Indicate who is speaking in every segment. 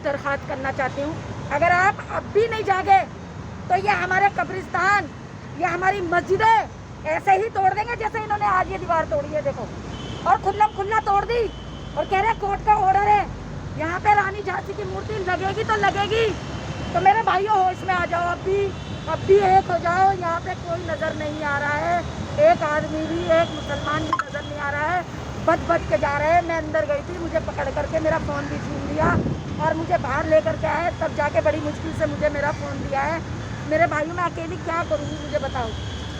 Speaker 1: दरख्वास्त करना चाहती हूँ, अगर आप अब भी नहीं जागे तो ये हमारे कब्रिस्तान, ये हमारी मस्जिदें ऐसे ही तोड़ देंगे जैसे इन्होंने आज ये दीवार तोड़ी है, देखो, और खुल्ला तोड़ दी। और कह रहे कोर्ट का ऑर्डर है, यहाँ पे रानी झांसी की मूर्ति लगेगी तो लगेगी। तो मेरे भाइयों होश में आ जाओ, अब भी एक हो जाओ। यहाँ पे कोई नज़र नहीं आ रहा है, एक आदमी भी, एक मुसलमान भी नज़र नहीं आ रहा है, बच के जा रहे हैं। मैं अंदर गई थी, मुझे पकड़ करके मेरा फ़ोन भी छीन लिया और मुझे बाहर लेकर के आए, तब जाके बड़ी मुश्किल से मुझे मेरा फ़ोन दिया है। मेरे भाइयों, मैं अकेली क्या करूँगी, मुझे बताओ,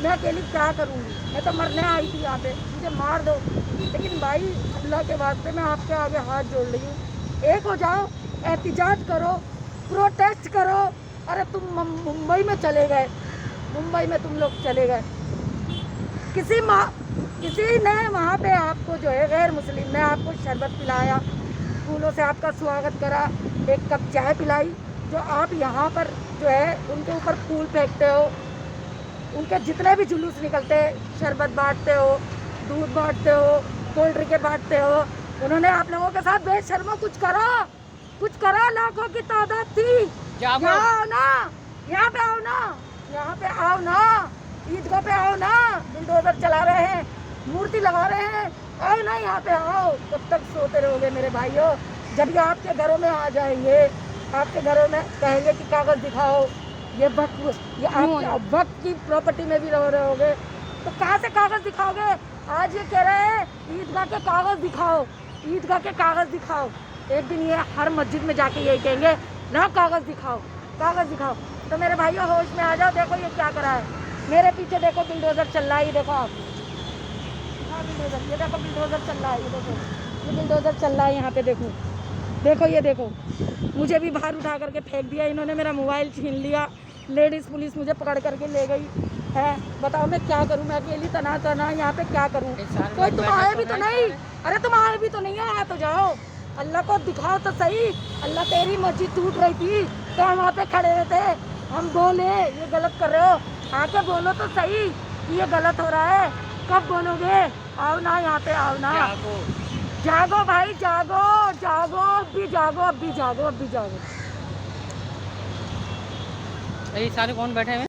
Speaker 1: मैं अकेली क्या करूँगी? मैं तो मरने आई थी यहाँ पे, मुझे मार दो। लेकिन भाई अल्लाह के वास्ते मैं आपके आगे हाथ जोड़ रही हूँ, एक हो जाओ, एहतिजाज करो, प्रोटेस्ट करो। अरे तुम मुंबई में चले गए, मुंबई में तुम लोग चले गए, किसी ने वहाँ पे आपको जो है गैर मुस्लिम ने आपको शरबत पिलाया, फूलों से आपका स्वागत करा, एक कप चाय पिलाई, जो आप यहाँ पर जो है उनके ऊपर फूल फेंकते हो, उनके जितने भी जुलूस निकलते हैं, शरबत बांटते हो, दूध बांटते हो, कोल्ड ड्रिंकें बांटते हो। उन्होंने आप लोगों के साथ बेशर्मो कुछ करो, लाखों की तादाद थी। यहाँ आओ ना, यहाँ पे आओ ना, यहाँ पे आओ ना, ईदगाह पे आओ ना, बुलडोजर चला रहे हैं, मूर्ति लगा रहे हैं, आओ ना यहाँ पे आओ। कब तक सोते रहोगे मेरे भाइयों? जब ये आपके घरों में आ जाएंगे, आपके घरों में कहेंगे कि कागज़ दिखाओ, ये आप वक्त की प्रॉपर्टी में भी रह रहे होगे, तो कहाँ से कागज़ दिखाओगे? आज ये कह रहे हैं ईदगाह के कागज़ दिखाओ, ईदगाह के कागज़ दिखाओ। एक दिन ये हर मस्जिद में जाके यही कहेंगे ना, कागज़ दिखाओ, कागज़ दिखाओ। तो मेरे भाइयों होश में आ जाओ। देखो ये क्या करा है, मेरे पीछे देखो बुलडोज़र चल रहा है, ये देखो आप, ये देखो बुलडोज़र चल रहा है, ये देखो, ये बुलडोज़र चल रहा है यहाँ पे, देखो, ये देखो, मुझे भी बाहर उठा करके फेंक दिया इन्होंने, मेरा मोबाइल छीन लिया, लेडीज़ पुलिस मुझे पकड़ करके ले गई है। बताओ मैं क्या करूँ? मैं अकेली तना यहाँ पे क्या करूँ? कोई तुम आए भी तो नहीं, अरे तुम आए भी तो नहीं है, तो जाओ, अल्लाह को दिखाओ तो सही। अल्लाह तेरी मस्जिद टूट रही थी तो हम वहाँ पे खड़े हुए थे, हम बोले ये गलत कर रहे हो, आके बोलो तो सही कि ये गलत हो रहा है। कब बोलोगे? आओ ना यहाँ पे, आओ ना, जागो भाई, जागो, अब भी जागो।
Speaker 2: ये सारे कौन बैठे हैं?